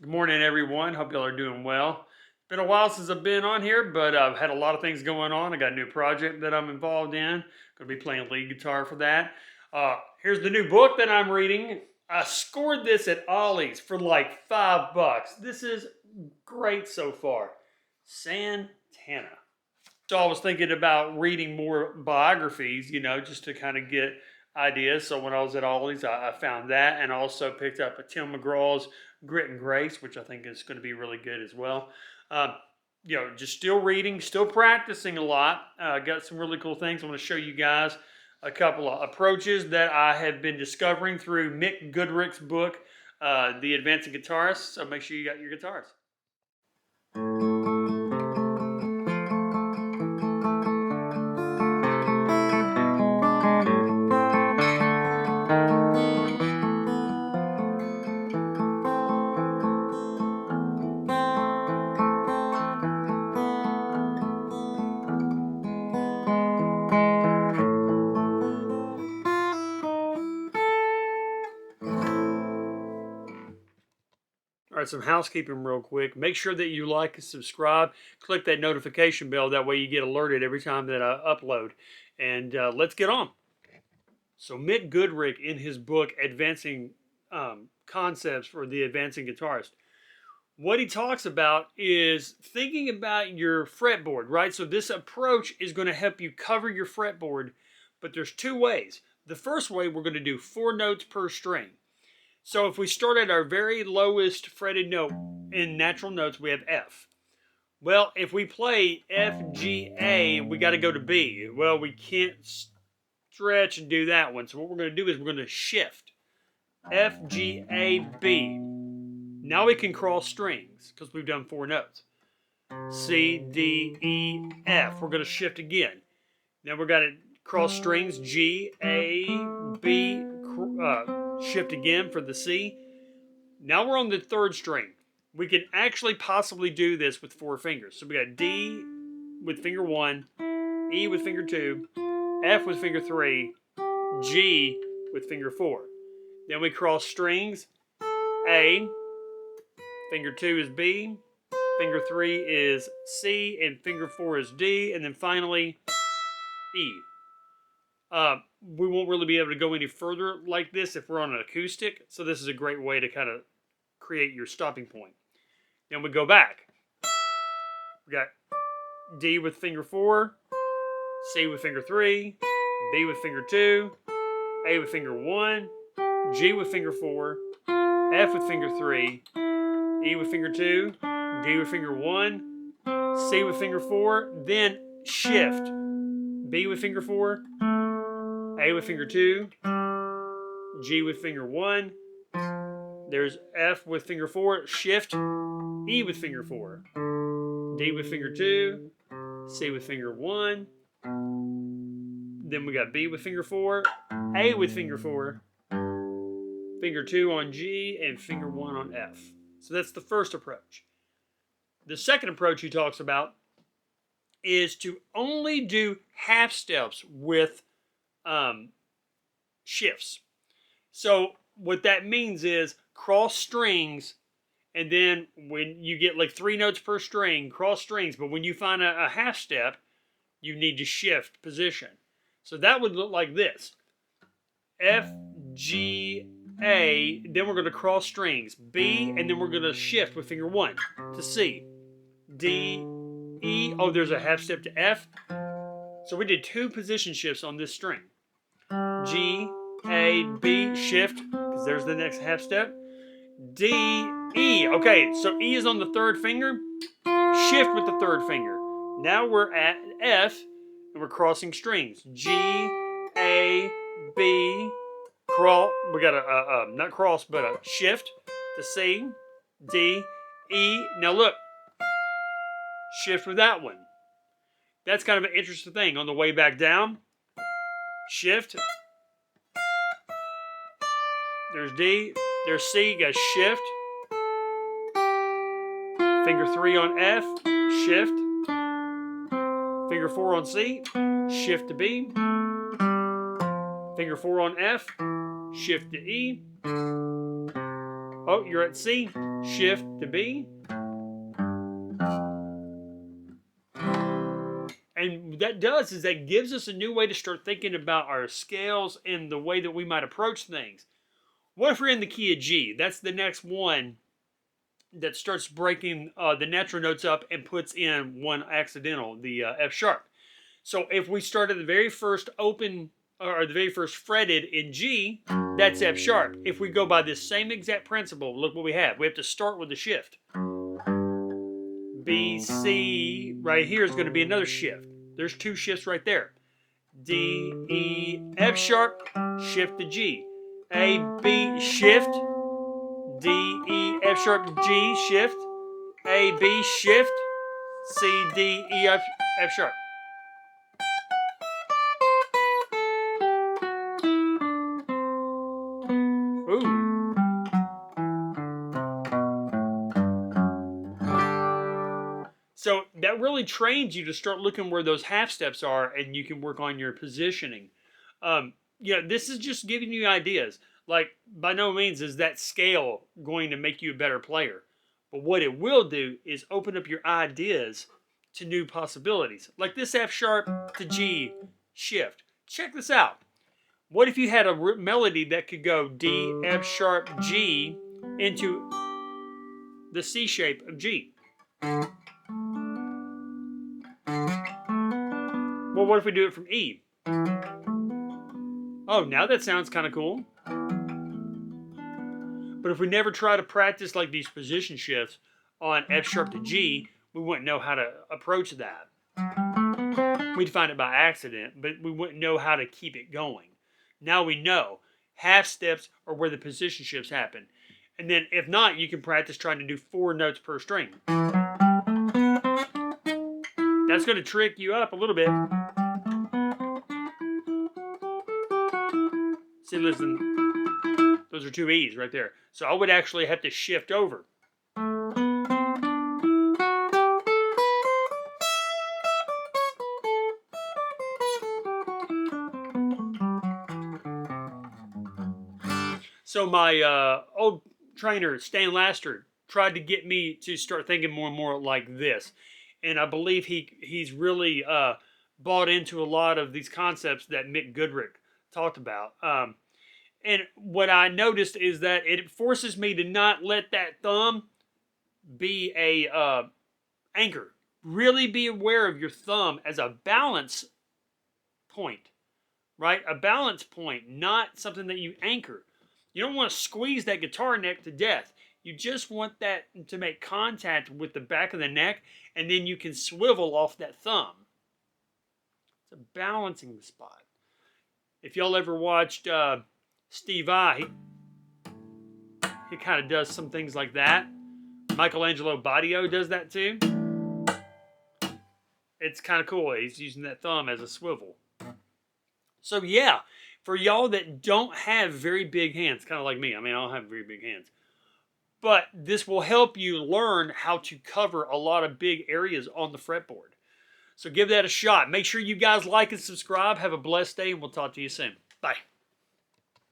Good morning, everyone. Hope y'all are doing well. It's been a while since I've been on here, but I've had a lot of things going on. I got a new project that I'm involved in. Going to be playing lead guitar for that. Here's the new book that I'm reading. I scored this at Ollie's for like $5. This is great so far. Santana. So I was thinking about reading more biographies, just to kind of get ideas. So when I was at Ollie's, I found that, and also picked up a Tim McGraw's Grit and Grace, which I think is going to be really good as well. Um, just still reading, still practicing a lot. Got some really cool things. I want to show you guys a couple of approaches that I have been discovering through Mick Goodrick's book, The Advancing Guitarist. So make sure you got your guitars. All right, some housekeeping real quick. Make sure that you like and subscribe. Click that notification bell. That way you get alerted every time that I upload. And let's get on. So Mick Goodrick, in his book, Advancing Concepts for the Advancing Guitarist, what he talks about is thinking about your fretboard, right? So this approach is going to help you cover your fretboard, but there's two ways. The first way, we're going to do 4 notes per string. So if we start at our very lowest fretted note in natural notes, we have F. Well, if we play F, G, A, we got to go to B. Well, we can't stretch and do that one. So what we're going to do is we're going to shift. F, G, A, B. Now we can cross strings because we've done 4 notes. C, D, E, F. We're going to shift again. Now we're going to cross strings. G, A, B, shift again for the C. Now we're on the 3rd string. We can actually possibly do this with 4 fingers. So we got D with finger 1, E with finger 2, F with finger 3, G with finger 4. Then we cross strings. A, finger 2 is B, finger 3 is C, and finger 4 is D, and then finally E. We won't really be able to go any further like this if we're on an acoustic, so this is a great way to kind of create your stopping point. Then we go back. We got D with finger 4, C with finger 3, B with finger 2, A with finger 1, G with finger 4, F with finger 3, E with finger 2, D with finger 1, C with finger 4, then shift. B with finger 4, A with finger 2, G with finger 1, there's F with finger 4, shift, E with finger 4, D with finger 2, C with finger 1, then we got B with finger 4, A with finger 4, finger 2 on G, and finger 1 on F. So that's the first approach. The second approach he talks about is to only do half steps with shifts. So what that means is cross strings, and then when you get like 3 notes per string, cross strings, but when you find a half step, you need to shift position. So that would look like this. F, G, A, then we're going to cross strings. B, and then we're going to shift with finger 1 to C. D, E, oh, there's a half step to F. So we did 2 position shifts on this string. G, A, B, shift, because there's the next half step. D, E. Okay, so E is on the 3rd finger. Shift with the 3rd finger. Now we're at F, and we're crossing strings. G, A, B, cross. We got a not cross, but a shift to C, D, E. Now look, shift with that one. That's kind of an interesting thing. On the way back down, shift. There's D, there's C, got shift. Finger 3 on F, shift. Finger 4 on C, shift to B. Finger 4 on F, shift to E. Oh, you're at C, shift to B. And what that does is that gives us a new way to start thinking about our scales and the way that we might approach things. What if we're in the key of G? That's the next one that starts breaking the natural notes up and puts in one accidental, the F sharp. So if we start at the very first open, or the very first fretted in G, that's F sharp. If we go by this same exact principle, look what we have. We have to start with the shift. B, C, right here is going to be another shift. There's two shifts right there. D, E, F sharp, shift to G. A, B, shift. D, E, F sharp, G, shift. A, B, shift. C, D, E, F sharp. Ooh. So that really trains you to start looking where those half steps are, and you can work on your positioning. This is just giving you ideas. Like, by no means is that scale going to make you a better player. But what it will do is open up your ideas to new possibilities. Like this F sharp to G shift. Check this out. What if you had a melody that could go D, F sharp, G into the C shape of G? Well, what if we do it from E? Oh, now that sounds kind of cool. But if we never try to practice like these position shifts on F sharp to G, we wouldn't know how to approach that. We'd find it by accident, but we wouldn't know how to keep it going. Now we know. Half steps are where the position shifts happen. And then if not, you can practice trying to do 4 notes per string. That's going to trick you up a little bit. See, listen, those are 2 E's right there. So I would actually have to shift over. So my old trainer, Stan Laster, tried to get me to start thinking more and more like this. And I believe he's really bought into a lot of these concepts that Mick Goodrick talked about. And what I noticed is that it forces me to not let that thumb be a anchor. Really be aware of your thumb as a balance point, right? A balance point, not something that you anchor. You don't want to squeeze that guitar neck to death. You just want that to make contact with the back of the neck, and then you can swivel off that thumb. It's a balancing spot. If y'all ever watched Steve Vai, he kind of does some things like that. Michelangelo Badio does that too. It's kind of cool. He's using that thumb as a swivel. So yeah, for y'all that don't have very big hands, kind of like me. I mean, I don't have very big hands. But this will help you learn how to cover a lot of big areas on the fretboard. So give that a shot. Make sure you guys like and subscribe. Have a blessed day, and we'll talk to you soon. Bye.